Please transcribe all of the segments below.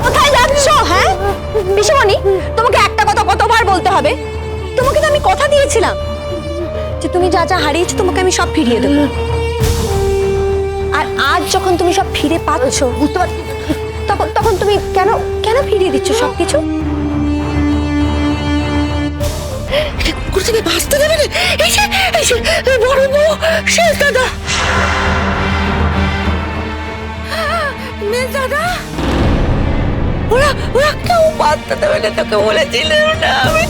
কোথায় যাচ্ছ? হ্যাঁ পিসিমণি, তোমাকে একটা কথা কতবার বলতে হবে? তোমাকে তো আমি কথা দিয়েছিলাম যে তুমি যা যা হারিয়েছো তোমাকে আমি সব ফিরিয়ে দেবো। আর আজ যখন তুমি সব ফিরে পাচ্ছ, তখন তখন তুমি কেন কেন ফিরিয়ে দিচ্ছ সবকিছু? কুকুর থেকে বাঁচতে দেবে না? এই যে বড় বউ শেষ দাদা, মেজ দাদা, ওরা ওরা কেউ বাঁচতে দেবে না, তোকে বলেছিলাম না আমি?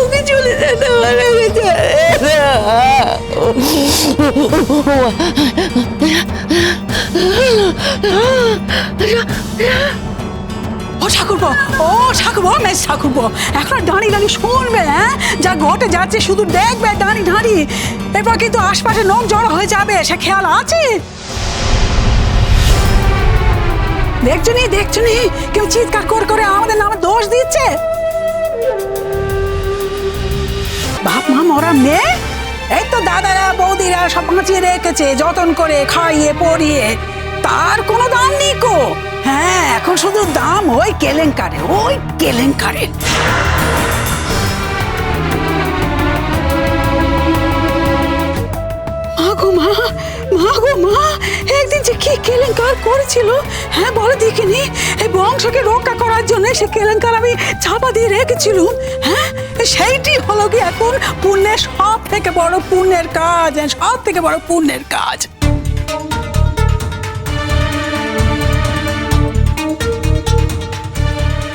ওকে চলে যেতে পারে ও ঠাকুরপো, ও ঠাকুরপো, মেজ ঠাকুরপো, এখন দাঁড়িয়ে দাঁড়িয়ে শুনবে? হ্যাঁ, যা ঘটে যাচ্ছে শুধু দেখবে দাঁড়িয়ে দাঁড়িয়ে। এরপর কিন্তু আশপাশে লোক জড়ো হয়ে যাবে, সে খেয়াল আছে? দেখছো নি কেউ চিৎকার করে আমাদের নামে দোষ দিচ্ছে। বাপ মা মরা মেয়ে, এই তো দাদারা বৌদিরা সব বাঁচিয়ে রেখেছে যতন করে, খাইয়ে পরিয়ে। তার কোনো দাম নেই কো। হ্যাঁ, এখন শুধু দাম ওই কেলেঙ্কারে, ওই কেলেঙ্কারে। মা, একদিন যে কি কেলেঙ্কার করেছিল, হ্যাঁ বলে দেখিনি? এই বংশকে রক্ষা করার জন্য সে কেলেঙ্কার আমি চাপা দিয়ে রেখেছিলুম। হ্যাঁ, সেইটি হলো কি এখন পুণ্যের সব থেকে বড় পুণ্যের কাজ, সব থেকে বড় পুণ্যের কাজ।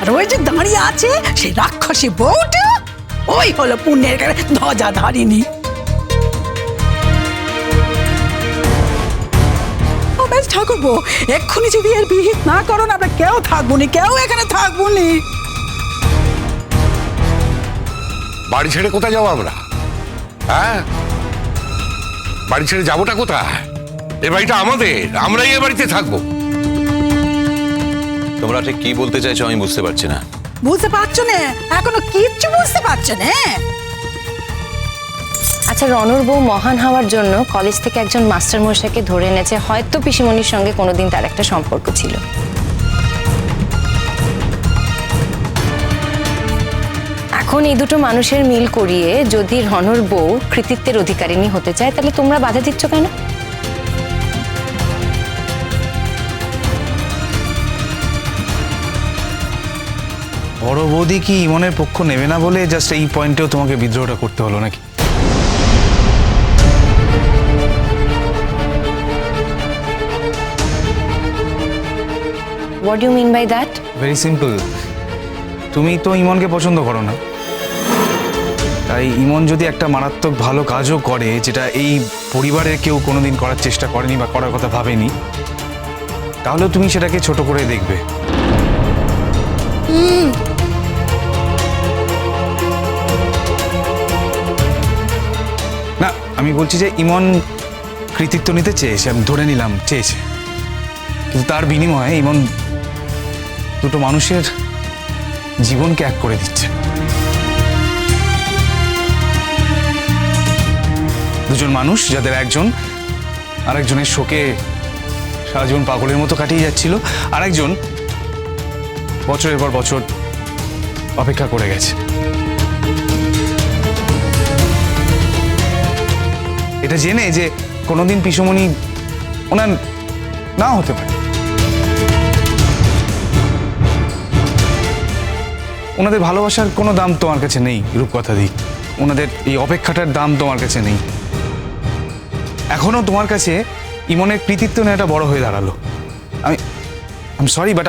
আর ওই যে দাঁড়িয়ে আছে সেই রাক্ষসী বউটা, ওই হলো পুণ্যের কাজ, ধ্বজা ধারিনি। ঠাকুরপো, এক্ষুনি যদি এর বিহিত না করো না, আমরা কেউ থাকবো নি, কেউ এখানে থাকবো নি। বাড়ি ছেড়ে কোথায় যাবো আমরা? হ্যাঁ, বাড়ি ছেড়ে যাবোটা কোথায়? এ বাড়িটা আমাদের, আমরাই এ বাড়িতে থাকবো। তোমরা ঠিক কি বলতে চাইছো আমি বুঝতে পারছি না। বুঝতে পারছো না? এখনো কিচ্ছু বুঝতে পারছো না? আচ্ছা, রনর বউ মহান হওয়ার জন্য কলেজ থেকে একজন মাস্টার মশাইকে ধরে এনেছে, হয়তো পিসিমণির সঙ্গে কোনোদিন তার একটা সম্পর্ক ছিল। এখন এই দুটো মানুষের মিল করিয়ে যদি রনর বউ কৃতিত্বের অধিকারিণী হতে চায়, তাহলে তোমরা বাধা দিচ্ছ কেন? বড় বৌদি কি ইমনের পক্ষ নেবে না বলে জাস্ট এই পয়েন্টেও তোমাকে বিদ্রোহটা করতে হলো নাকি? What do you mean by that? Very simple, তুমি তো ইমনকে পছন্দ করো না, তাই ইমন যদি একটা মারাত্মক ভালো কাজও করে যেটা এই পরিবারের কেউ কোনোদিন করার চেষ্টা করেনি বা করার কথা ভাবেনি, তাহলে তুমি সেটাকে ছোট করে দেখবে। না, আমি বলছি যে ইমন কৃতিত্ব নিতে চেয়েছে, আমি ধরে নিলাম চেয়েছে, কিন্তু তার বিনিময়ে ইমন দুটো মানুষের জীবনকে এক করে দিচ্ছে। দুজন মানুষ যাদের একজন আরেকজনের শোকে সারা জীবন পাগলের মতো কাটিয়ে যাচ্ছিল, আরেকজন বছরের পর বছর অপেক্ষা করে গেছে। এটা জেনে যে কোনোদিন পিসমণি ওনার না হতে পারে, ওনাদের ভালোবাসার কোনো দাম তোমার কাছে নেই রূপকথা দিই, ওনাদের এই অপেক্ষাটার দাম তোমার কাছে নেই। এখনো তোমার কাছে ইমনের কৃতিত্ব নেওয়াটা বড় হয়ে দাঁড়ালো। আই এম সরি বাট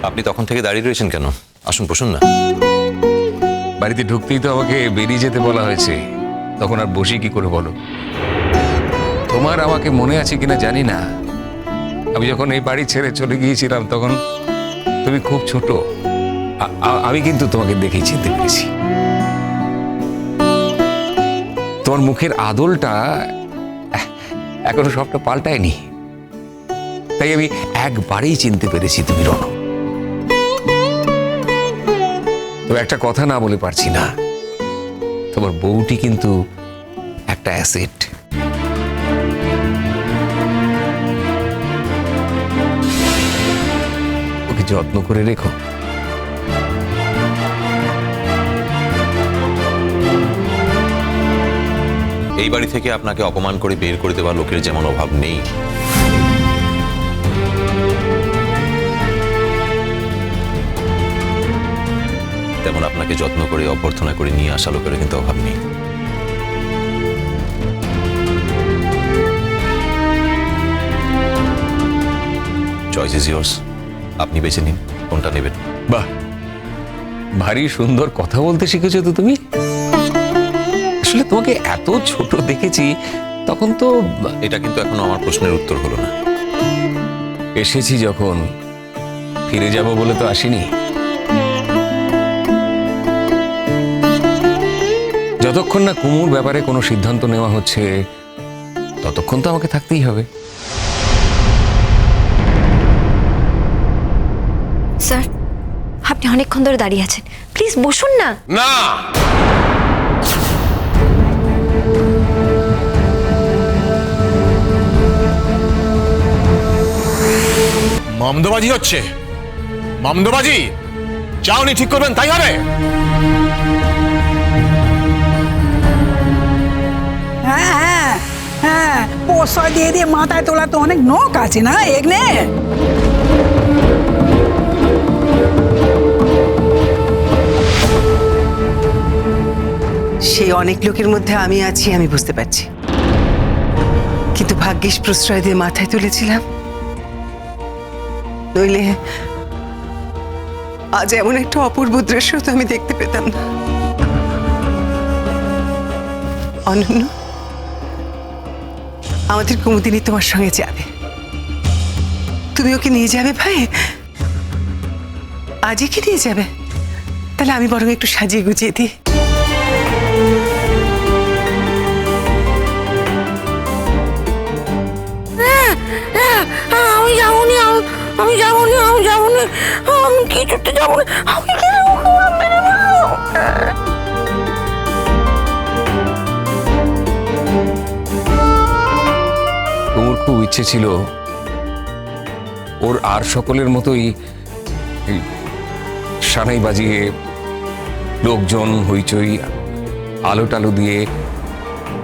আপনি তখন থেকে দাঁড়িয়ে রয়েছেন কেন? আসুন, বসুন না। বাড়িতে ঢুকতেই তো আমাকে বেরিয়ে যেতে বলা হয়েছে, তখন আর বসি কি করে বলো? তোমার আমাকে মনে আছে কিনা জানি না, আমি যখন এই বাড়ি ছেড়ে চলে গিয়েছিলাম তখন তুমি খুব ছোট। আমি কিন্তু তোমাকে দেখেই চিনতে পেরেছি। তোমার আমার মুখের আদলটা এখনো সবটা পাল্টায়নি, তাই আমি একবারেই চিনতে পেরেছি তুমি রণ। তবে একটা কথা না বলে পারছি না, তোমার বউটি কিন্তু একটা অ্যাসেট। ওকে যত্ন করে রেখো। এই বাড়ি থেকে আপনাকে অপমান করে বের করে দেওয়ার লোকের যেমন অভাব নেই, তেমন আপনাকে যত্ন করে অভ্যর্থনা করে নিয়ে আসা লোকের কিন্তু অভাব নেই। চয়েস ইজ ইয়ার্স, আপনি বেছে নিন কোনটা নেবেন। বাহ, ভারী সুন্দর কথা বলতে শিখেছো তো তুমি। আসলে তোমাকে এত ছোট দেখেছি তখন তো। এটা কিন্তু এখনো আমার প্রশ্নের উত্তর হলো না। এসেছি যখন, ফিরে যাব বলে তো আসিনি। যতক্ষণ না কুমুর ব্যাপারে কোনো সিদ্ধান্ত নেওয়া হচ্ছে ততক্ষণ তো আমাকে থাকতেই হবে। স্যার, আপনি অনেকক্ষণ ধরে দাঁড়িয়ে আছেন, প্লিজ বসুন না। না, মমদবাজি হচ্ছে, মমদবাজি। যা উনি ঠিক করবেন তাই হবে। হ্যাঁ হ্যাঁ হ্যাঁ, প্রশ্রয় দিয়ে দিয়ে মাথায় তোলা তো অনেক নখ আছে না এগনে। সেই অনেক লোকের মধ্যে আমি আছি, আমি বুঝতে পারছি, কিন্তু ভাগ্যিস প্রশ্রয় দিয়ে মাথায় তুলেছিলাম, নইলে আজ এমন একটা অপূর্ব দৃশ্য তো আমি দেখতে পেতাম না। অনন্য, আমাদের কুমুদিনী তোমার সঙ্গে যাবে, তুমি ওকে নিয়ে যাবে ভাই? আজই কি নিয়ে যাবে? তাহলে আমি বরং একটু সাজিয়ে গুছিয়ে দিই। আমি যাবনি, আমি যাবনি, আমি যাবনি, আমি কিছুতে যাবনি, আমি কুমুর খুব ইচ্ছে ছিল ওর আর সকলের মতোই এই সানাই বাজিয়ে, লোকজন হইচই, আলো টালো দিয়ে,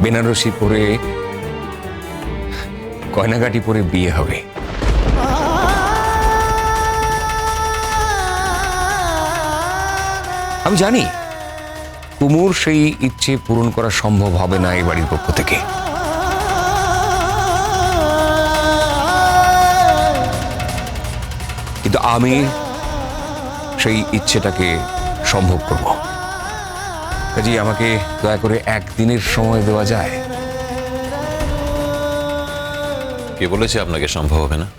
বেনারসি পরে, গয়নাগাটি পরে বিয়ে হবে। আমি জানি কুমুর সেই ইচ্ছে পূরণ করা সম্ভব হবে না এই বাড়ির পক্ষ থেকে, কিন্তু আমি সেই ইচ্ছেটাকে সম্ভব করব। কাজেই আমাকে দয়া করে একদিনের সময় দেওয়া যায়? কে বলেছে আপনাকে সম্ভব হবে না?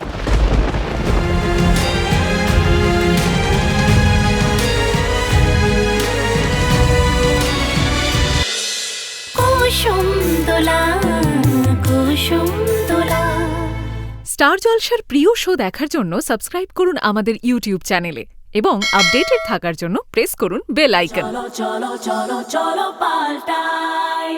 স্টার জলসার প্রিয় শো দেখার জন্য সাবস্ক্রাইব করুন আমাদের ইউটিউব চ্যানেলে এবং আপডেটেড থাকার জন্য প্রেস করুন বেল আইকন। চলো চলো চলো চলো পাল্টাই।